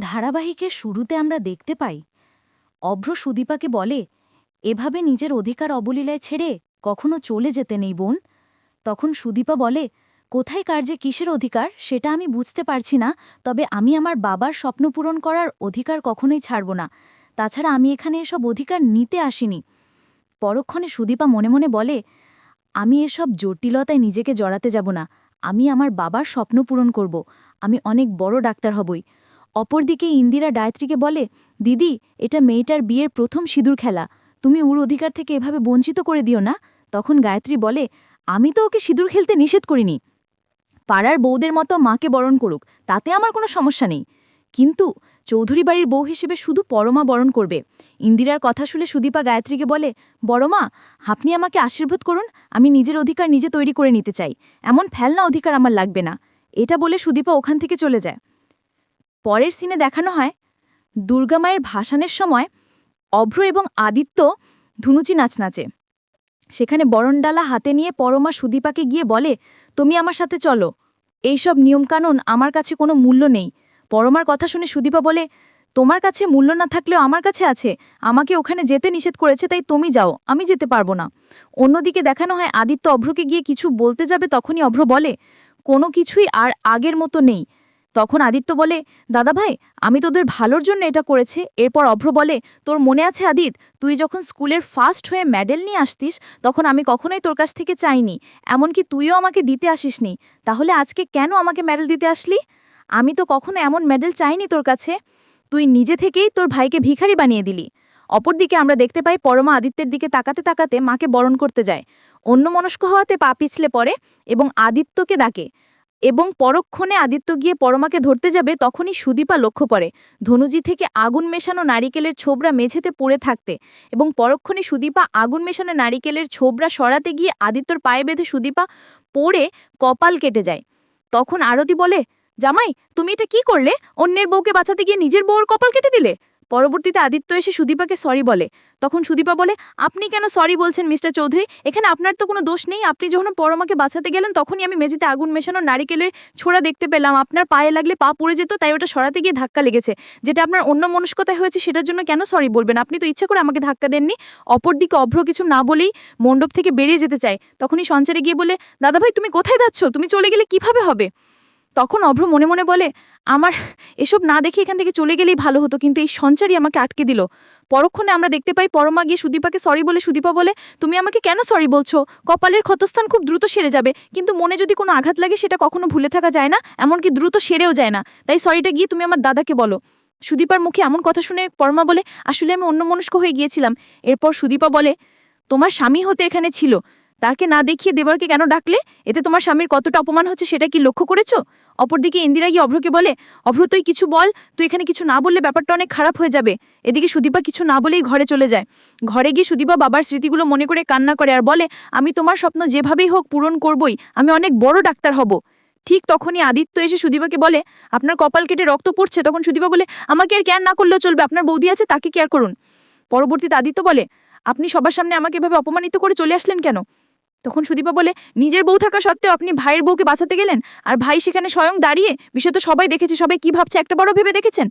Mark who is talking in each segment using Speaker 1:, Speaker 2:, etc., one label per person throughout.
Speaker 1: ধারাবাহিকের শুরুতে আমরা দেখতে পাই অভ্র সুদীপাকে বলে, এভাবে নিজের অধিকার অবলীলায় ছেড়ে কখনো চলে যেতে নেই বোন। তখন সুদীপা বলে, কোথায় কার যে কিসের অধিকার সেটা আমি বুঝতে পারছি না, তবে আমি আমার বাবার স্বপ্ন পূরণ করার অধিকার কখনোই ছাড়ব না। তাছাড়া আমি এখানে এসব অধিকার নিতে আসিনি। পরক্ষণে সুদীপা মনে মনে বলে, আমি এসব জটিলতায় নিজেকে জড়াতে যাব না। আমি আমার বাবার স্বপ্ন পূরণ করব। আমি অনেক বড় ডাক্তার হবই। অপরদিকে ইন্দিরা গায়ত্রীকে বলে, দিদি, এটা মেয়েটার বিয়ের প্রথম সিঁদুর খেলা, তুমি ওর অধিকার থেকে এভাবে বঞ্চিত করে দিও না। তখন গায়ত্রী বলে, আমি তো ওকে সিঁদুর খেলতে নিষেধ করিনি। পাড়ার বউদের মতো মাকে বরণ করুক, তাতে আমার কোনো সমস্যা নেই। কিন্তু চৌধুরী বাড়ির বউ হিসেবে শুধু পরমা বরণ করবে। ইন্দিরার কথা শুনে সুদীপা গায়ত্রীকে বলে, বড়মা, আপনি আমাকে আশীর্বাদ করুন, আমি নিজের অধিকার নিজে তৈরি করে নিতে চাই। এমন ফেলনা অধিকার আমার লাগবে না। এটা বলে সুদীপা ওখান থেকে চলে যায়। পরের সিনে দেখানো হয় দুর্গামায়ের ভাসানের সময় অভ্র এবং আদিত্য ধুনুচি নাচ নাচে। সেখানে বরণডালা হাতে নিয়ে পরমা সুদীপাকে গিয়ে বলে, তুমি আমার সাথে চলো, এইসব নিয়মকানুন আমার কাছে কোনো মূল্য নেই। পরমার কথা শুনে সুদীপা বলে, তোমার কাছে মূল্য না থাকলেও আমার কাছে আছে। আমাকে ওখানে যেতে নিষেধ করেছে, তাই তুমি যাও, আমি যেতে পারবো না। অন্যদিকে দেখানো হয় আদিত্য অভ্রকে গিয়ে কিছু বলতে যাবে, তখনই অভ্র বলে, কোনো কিছুই আর আগের মতো নেই। তখন আদিত্য বলে, দাদা ভাই, আমি তোদের ভালোর জন্য এটা করেছে। এরপর অভ্র বলে, তোর মনে আছে আদিত, তুই যখন স্কুলের ফার্স্ট হয়ে মেডেল নিয়ে আসতিস, তখন আমি কখনোই তোর কাছ থেকে চাইনি, এমনকি তুইও আমাকে দিতে আসিসনি। তাহলে আজকে কেন আমাকে মেডেল দিতে আসলি? আমি তো কখনো এমন মেডেল চাইনি তোর কাছে। তুই নিজে থেকেই তোর ভাইকে ভিখারি বানিয়ে দিলি। অপরদিকে আমরা দেখতে পাই পরমা আদিত্যের দিকে তাকাতে তাকাতে মাকে বরণ করতে যায়। অন্যমনস্ক হওয়াতে পা পিছলে পড়ে এবং আদিত্যকে ডাকে, এবং পরক্ষণে আদিত্য গিয়ে পরমাকে ধরতে যাবে, তখনই সুদীপা লক্ষ্য করে ধনুজি থেকে আগুন মেশানো নারিকেলের ছোবড়া মেঝেতে পড়ে থাকতে, এবং পরক্ষণে সুদীপা আগুন মেশানো নারিকেলের ছোবড়া সরাতে গিয়ে আদিত্যর পায়ে বেঁধে সুদীপা পড়ে কপাল কেটে যায়। তখন আরতি বলে, জামাই, তুমি এটা কি করলে? অন্যের বউকে বাঁচাতে গিয়ে নিজের বউর কপাল কেটে দিলে। পরবর্তীতে আদিত্য এসে সুদীপাকে সরি বলে। তখন সুদীপা বলে, আপনি কেন সরি বলছেন মিস্টার চৌধুরী? এখানে আপনার তো কোনো দোষ নেই। আপনি যখন পরমাকে বাঁচাতে গেলেন, তখনই আমি মেঝেতে আগুন মেশানো নারিকেলের ছোড়া দেখতে পেলাম। আপনার পায়ে লাগলে পা পড়ে যেত, তাই ওটা সরাতে গিয়ে ধাক্কা লেগেছে। যেটা আপনার অন্য মনস্কতায় হয়েছে, সেটার জন্য কেন সরি বলবেন? আপনি তো ইচ্ছে করে আমাকে ধাক্কা দেননি। অপরদিকে অভ্র কিছু না বলেই মণ্ডপ থেকে বেরিয়ে যেতে চায়। তখনই সঞ্চারে গিয়ে বলে, দাদাভাই, তুমি কোথায় যাচ্ছ? তুমি চলে গেলে কিভাবে হবে? তখন অভ্র মনে মনে বলে, আমার এসব না দেখে এখান থেকে চলে গেলেই ভালো হতো, কিন্তু এই সঞ্চারই আমাকে আটকে দিল। পরক্ষণে আমরা দেখতে পাই পরমা গিয়ে সুদীপাকে সরি বলে। সুদীপা বলে, তুমি আমাকে কেন সরি বলছো? কপালের ক্ষতস্থান খুব দ্রুত সেরে যাবে, কিন্তু মনে যদি কোনো আঘাত লাগে সেটা কখনো ভুলে থাকা যায় না, এমনকি দ্রুত সেরেও যায় না। তাই সরিটা গিয়ে তুমি আমার দাদাকে বলো। সুদীপার মুখে এমন কথা শুনে পরমা বলে, আসলে আমি অন্যমনস্ক হয়ে গিয়েছিলাম। এরপর সুদীপা বলে, তোমার স্বামী হতে এখানে ছিল, তাকে না দেখিয়ে দেবরকে কেন ডাকলে? এতে তোমার স্বামীর কতটা অপমান হচ্ছে সেটা কি লক্ষ্য করেছো? অপরদিকে ইন্দিরা গিয়ে অভ্রকে বলে, অভ্র, তুই কিছু বল, তুই এখানে কিছু না বললে ব্যাপারটা অনেক খারাপ হয়ে যাবে। এদিকে সুদীপা কিছু না বলেই ঘরে চলে যায়। ঘরে গিয়ে সুদীপা বাবার স্মৃতিগুলো মনে করে কান্না করে আর বলে, আমি তোমার স্বপ্ন যেভাবেই হোক পূরণ করবই, আমি অনেক বড় ডাক্তার হব। ঠিক তখনই আদিত্য এসে সুদীপাকে বলে, আপনার কপাল কেটে রক্ত পড়ছে। তখন সুদীপা বলে, আমাকে আর কেয়ার না করলেও চলবে, আপনার বৌদি আছে, তাকে কেয়ার করুন। পরবর্তীতে আদিত্য বলে, আপনি সবার সামনে আমাকে এভাবে অপমানিত করে চলে আসলেন কেন? তখন সুদীপা বলে, নিজের বউ থাকা সত্ত্বেও আপনি ভাইয়ের বউকে বাঁচাতে গেলেন, আর ভাই সেখানে স্বয়ং দাঁড়িয়ে, বিষয় তো সবাই দেখেছে, সবাই কি ভাবছে একটা বড় ভেবে দেখেছেন?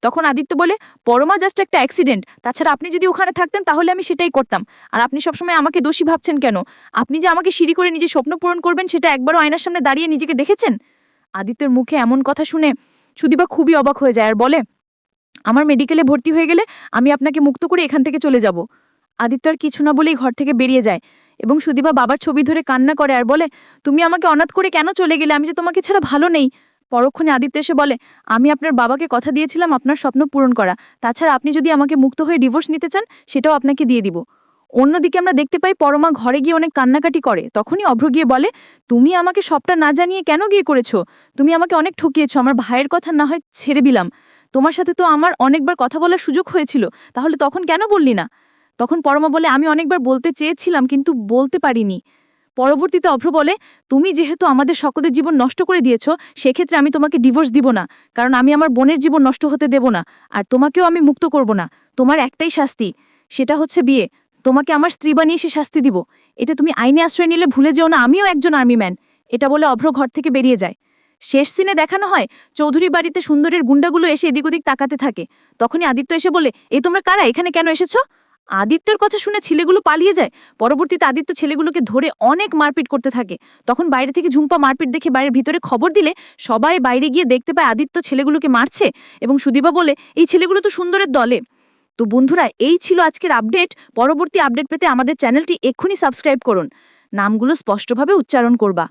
Speaker 1: তখন আদিত্য বলে, পরমা জাস্ট একটা অ্যাক্সিডেন্ট, তাছাড়া আপনি যদি ওখানে থাকতেন তাহলে আমি সেটাই করতাম। আর আপনি সবসময় আমাকে দোষী ভাবছেন কেন? আপনি যে আমাকে সিঁড়ি করে নিজের স্বপ্ন পূরণ করবেন, সেটা একবারও আয়নার সামনে দাঁড়িয়ে নিজেকে দেখেছেন? আদিত্যের মুখে এমন কথা শুনে সুদীপা খুবই অবাক হয়ে যায় আর বলে, আমার মেডিকেলে ভর্তি হয়ে গেলে আমি আপনাকে মুক্ত করে এখান থেকে চলে যাব। আদিত্য আর কিছু না বলেই ঘর থেকে বেরিয়ে যায়, এবং সুদীপা বাবার ছবি ধরে কান্না করে আর বলে, তুমি আমাকে অনাথ করে কেন চলে গেলে? আমি যে তোমাকে ছাড়া ভালো নেই। পরক্ষণে আদিত্য এসে বলে, আমি আপনার বাবাকে কথা দিয়েছিলাম আপনার স্বপ্ন পূরণ করা, তাছাড়া আপনি যদি আমাকে মুক্ত হয়ে ডিভোর্স নিতে চান, সেটাও আপনাকে দিয়ে দিব। অন্যদিকে আমরা দেখতে পাই পরমা ঘরে গিয়ে অনেক কান্নাকাটি করে। তখনই অভ্র গিয়ে বলে, তুমি আমাকে সবটা না জানিয়ে কেন গিয়ে করেছো? তুমি আমাকে অনেক ঠকিয়েছো। আমার ভাইয়ের কথা না হয় ছেড়ে দিলাম, তোমার সাথে তো আমার অনেকবার কথা বলার সুযোগ হয়েছিল, তাহলে তখন কেন বললি না? তখন পরমা বলে, আমি অনেকবার বলতে চেয়েছিলাম, কিন্তু বলতে পারিনি। পরবর্তীতে অভ্র বলে, তুমি যেহেতু আমাদের সকলের জীবন নষ্ট করে দিয়েছ, সেক্ষেত্রে আমি তোমাকে ডিভোর্স দিব না, কারণ আমি আমার বোনের জীবন নষ্ট হতে দেব না, আর তোমাকেও আমি মুক্ত করব না। তোমার একটাই শাস্তি, সেটা হচ্ছে বিয়ে। তোমাকে আমার স্ত্রী বানিয়ে সে শাস্তি দিব। এটা তুমি আইনে আশ্রয় নিলে ভুলে যেও না, আমিও একজন আর্মি ম্যান। এটা বলে অভ্র ঘর থেকে বেরিয়ে যায়। শেষ সিনে দেখানো হয় চৌধুরী বাড়িতে সুন্দরের গুন্ডাগুলো এসে এদিক ওদিক তাকাতে থাকে। তখনই আদিত্য এসে বলে, এই তোমরা কারা, এখানে কেন এসেছো? আদিত্যর কথা শুনে ছেলেগুলো পালিয়ে যায়। পরবর্তীতে আদিত্য ছেলেগুলোকে ধরে অনেক মারপিট করতে থাকে। তখন বাইরে থেকে ঝুম্পা মারপিট দেখে বাইরের ভিতরে খবর দিলে সবাই বাইরে গিয়ে দেখতে পায় আদিত্য ছেলেগুলোকে মারছে, এবং সুদীপা বলে, এই ছেলেগুলো তো সুন্দরের দলে। তো বন্ধুরা, এই ছিল আজকের আপডেট। পরবর্তী আপডেট পেতে আমাদের চ্যানেলটি এক্ষুনি সাবস্ক্রাইব করুন। নামগুলো স্পষ্টভাবে উচ্চারণ করবা।